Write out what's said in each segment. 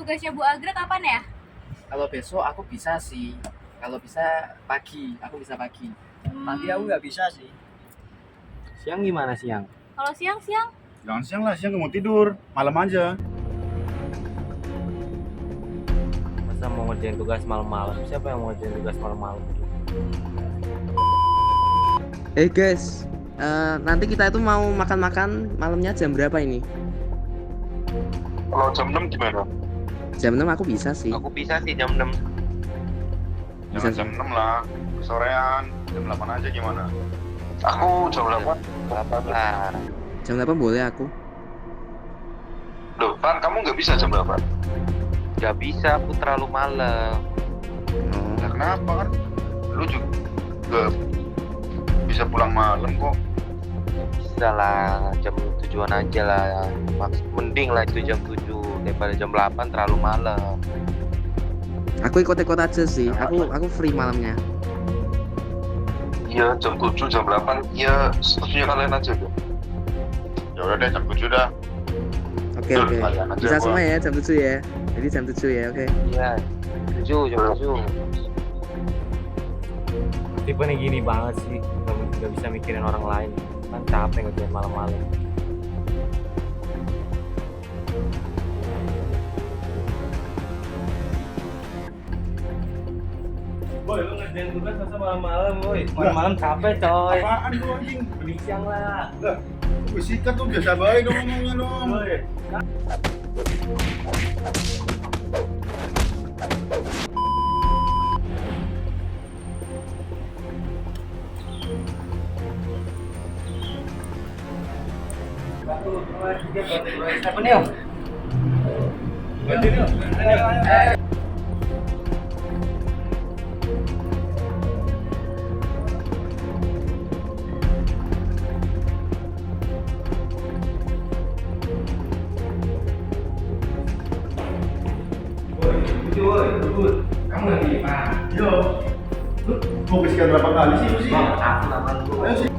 tugasnya Bu Agra kapan ya? Kalau besok aku bisa sih. Kalau bisa pagi, aku bisa pagi. Pagi aku nggak bisa sih. Siang gimana siang? Kalau siang-siang? Jangan siang lah, siang mau tidur, malam aja. Masa mau ngerjain tugas malam-malam? Siapa yang mau ngerjain tugas malam-malam? Guys, nanti kita itu mau makan-makan malamnya jam berapa ini? Kalau jam 6 gimana? Jam 6 aku bisa sih. Aku bisa sih jam 6. Jangan Bisa jam 6 lah, kesorean, jam 8 aja gimana? Aku jam 8. Berapa lah? Jam 8 boleh aku. Loh, Ran, kamu nggak bisa jam 8? Gak bisa, aku terlalu malam. Oh, Ya kenapa kan? Lu juga bisa pulang malam kok. Bisa lah, jam 7-an aja lah. Mending lah itu jam 7 daripada jam 8 terlalu malam. aku ikut-ikut aja sih. Aku free malamnya. Iya, jam 7, jam 8. Iya, setuju kalian aja deh. Ya udah deh, jam 7 dah. Oke, Betul, oke. kalian aja Bisa gua. semua ya jam 7 ya. Jadi jam 7 ya, oke. Iya, 7 jam 7. Tipe nih gini banget sih, gak bisa mikirin orang lain. Kan capek ngerjain malam-malam. Boy, lu ngerjain tugas masa malam-malam, boy. Malam-malam capek, coy. Apaan lu anjing? Mending siang lah. Gue sikat tuh biasa baik dong ngomongnya dong. Boy. Kamu lagi mana? Yo. Lu mau bisikan berapa kali sih lu sih? Ayo sih.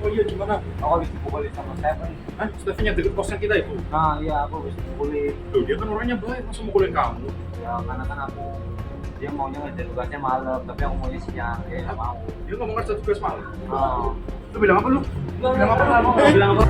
Oh iya gimana? Aku habis dipukulin sama Stephen. Hah? Stephen yang deket kosan kita itu? Nah iya, aku habis dipukulin. Loh dia kan orangnya baik, masa mukulin kamu? Ya karena kan dia maunya ngerjain tugasnya malam, tapi aku maunya siang. Dia nggak mau. Dia ngomong ngerjain tugas malam. Oh. Lu bilang apa lu? Bilang apa lu? Nggak bilang apa?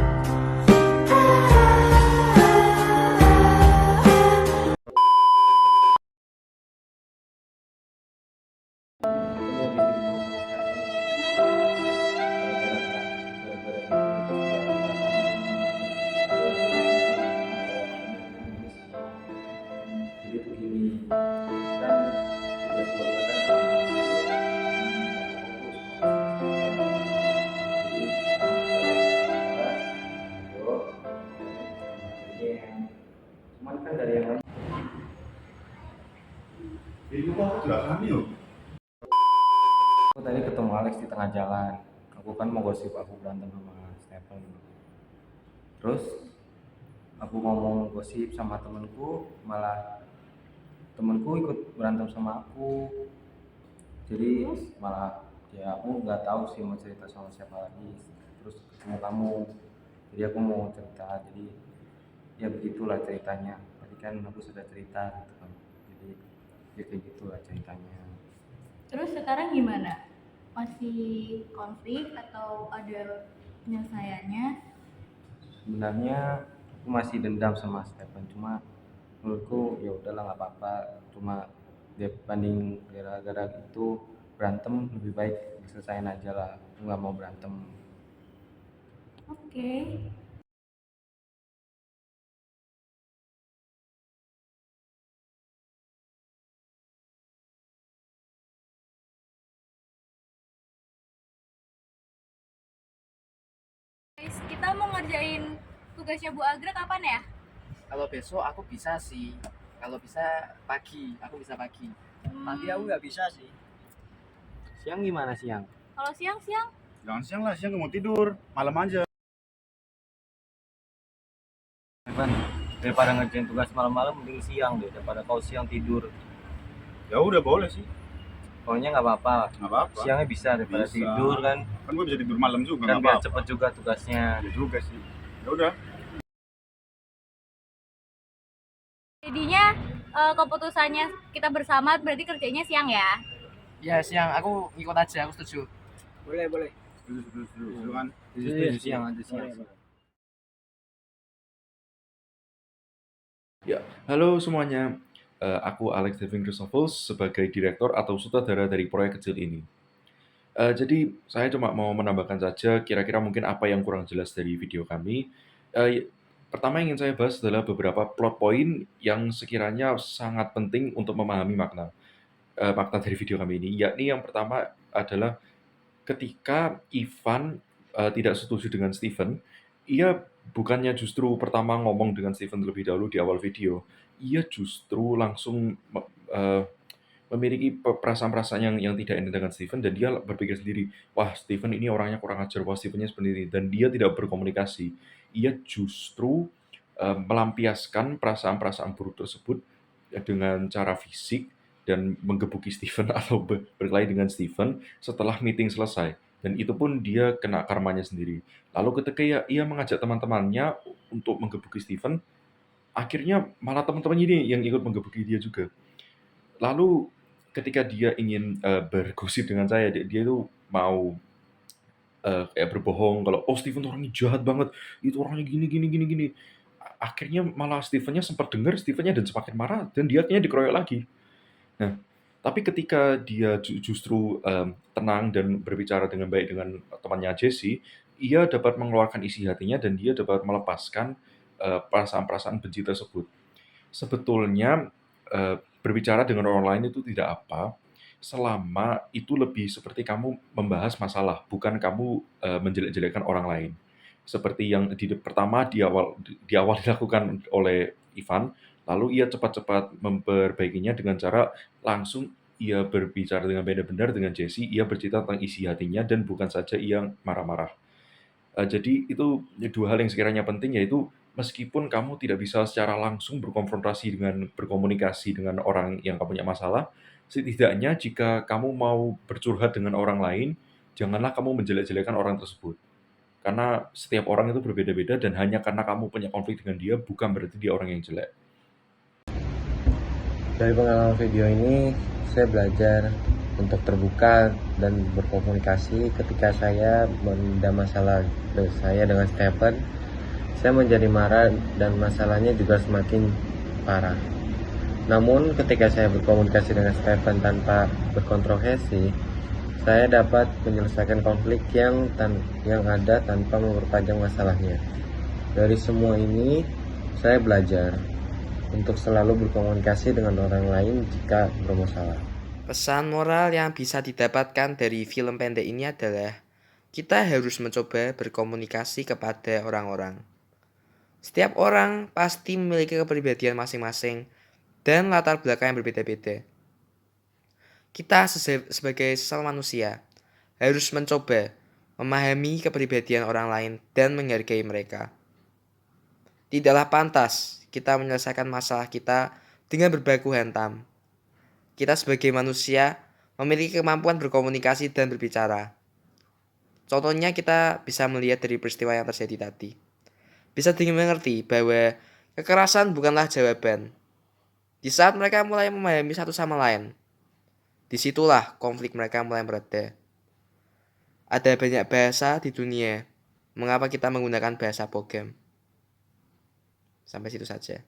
Jadi begini, kan tugas keluarga kan sama cuman kan dari yang lain. Jadi lu kok tidak kami yo? Aku tadi ketemu Alex di tengah jalan. Aku kan mau gosip aku berantem sama Stephen. Terus aku ngomong gosip sama temenku, malah temenku ikut berantem sama aku. Jadi malah ya aku nggak tahu sih mau cerita sama siapa lagi. Terus ketemu kamu, jadi aku mau cerita. Jadi ya begitulah ceritanya. Tadi kan aku sudah cerita gitu kan. Jadi ya kayak gitulah ceritanya. Terus sekarang gimana? Masih konflik atau ada penyelesaiannya? Sebenarnya aku masih dendam sama Stephen, cuma menurutku ya udahlah nggak apa-apa, cuma dia banding gara-gara itu berantem lebih baik diselesain aja lah. Aku nggak mau berantem. Oke. Guys, kita mau ngerjain tugasnya Bu Agra kapan ya? Kalau besok aku bisa sih. Kalau bisa pagi, aku bisa pagi. Pagi aku nggak bisa sih. Siang gimana siang? Kalau siang-siang? Jangan siang lah, siang mau tidur, malam aja. kan. Daripada ngerjain tugas malam-malam mending siang deh, daripada kau siang tidur. Ya udah boleh sih. Pokoknya nggak apa-apa. Nggak apa-apa. Siangnya bisa daripada Bisa. tidur kan. Kan gue bisa tidur malam juga. Kan nggak biar apa-apa. cepet juga tugasnya. Ya juga sih. Ya udah. Jadinya keputusannya kita bersama berarti kerjanya siang ya. Ya siang aku ikut aja, aku setuju. Boleh, boleh. Setuju kan. Setuju siang aja siang. Ya, halo semuanya. Aku Alex Devin Christophels sebagai direktur atau sutradara dari proyek kecil ini. Jadi saya cuma mau menambahkan saja kira-kira mungkin apa yang kurang jelas dari video kami. Pertama yang ingin saya bahas adalah beberapa plot point yang sekiranya sangat penting untuk memahami makna dari video kami ini. Yakni yang pertama adalah ketika Ivan tidak setuju dengan Steven, ia bukannya justru pertama ngomong dengan Steven terlebih dahulu di awal video, ia justru langsung memiliki perasaan-perasaan yang tidak enak dengan Steven dan dia berpikir sendiri, wah Steven ini orangnya kurang ajar, wah Stevennya seperti ini, dan dia tidak berkomunikasi. Ia justru melampiaskan perasaan-perasaan buruk tersebut dengan cara fisik dan menggebuki Steven atau berkelahi dengan Steven setelah meeting selesai. Dan itu pun dia kena karmanya sendiri. Lalu ketika ia mengajak teman-temannya untuk menggebuki Steven, akhirnya malah teman-temannya ini yang ikut menggebuki dia juga. Lalu ketika dia ingin bergosip dengan saya, dia itu mau kayak berbohong kalau Steven tuh orangnya jahat banget, itu orangnya gini. Akhirnya malah Stevennya sempat dengar Stevennya dan semakin marah dan dia akhirnya dikeroyok lagi. Nah, tapi ketika dia justru tenang dan berbicara dengan baik dengan temannya Jesse, ia dapat mengeluarkan isi hatinya dan dia dapat melepaskan perasaan-perasaan benci tersebut. Sebetulnya berbicara dengan orang lain itu tidak apa, selama itu lebih seperti kamu membahas masalah, bukan kamu menjelek-jelekkan orang lain. Seperti yang pertama di awal dilakukan oleh Ivan, lalu ia cepat-cepat memperbaikinya dengan cara langsung ia berbicara dengan benar-benar dengan Jesse, ia bercerita tentang isi hatinya dan bukan saja ia marah-marah. Jadi itu dua hal yang sekiranya penting, yaitu meskipun kamu tidak bisa secara langsung berkomunikasi dengan orang yang kamu punya masalah, setidaknya jika kamu mau bercurhat dengan orang lain, janganlah kamu menjelek-jelekan orang tersebut. Karena setiap orang itu berbeda-beda dan hanya karena kamu punya konflik dengan dia, bukan berarti dia orang yang jelek. Dari pengalaman video ini, saya belajar untuk terbuka dan berkomunikasi ketika saya mendam masalah saya dengan Stephen. Saya menjadi marah dan masalahnya juga semakin parah. Namun ketika saya berkomunikasi dengan Stephen tanpa berkontroversi, saya dapat menyelesaikan konflik yang ada tanpa memperpanjang masalahnya. Dari semua ini, saya belajar untuk selalu berkomunikasi dengan orang lain jika bermasalah. Pesan moral yang bisa didapatkan dari film pendek ini adalah kita harus mencoba berkomunikasi kepada orang-orang. Setiap orang pasti memiliki kepribadian masing-masing dan latar belakang yang berbeda-beda. Kita sebagai sesama manusia harus mencoba memahami kepribadian orang lain dan menghargai mereka. Tidaklah pantas kita menyelesaikan masalah kita dengan berbaku hantam. Kita sebagai manusia memiliki kemampuan berkomunikasi dan berbicara. Contohnya kita bisa melihat dari peristiwa yang terjadi tadi. Bisa mengerti bahwa kekerasan bukanlah jawaban. Di saat mereka mulai memahami satu sama lain, disitulah konflik mereka mulai mereda. Ada banyak bahasa di dunia. Mengapa kita menggunakan bahasa bogem? Sampai situ saja.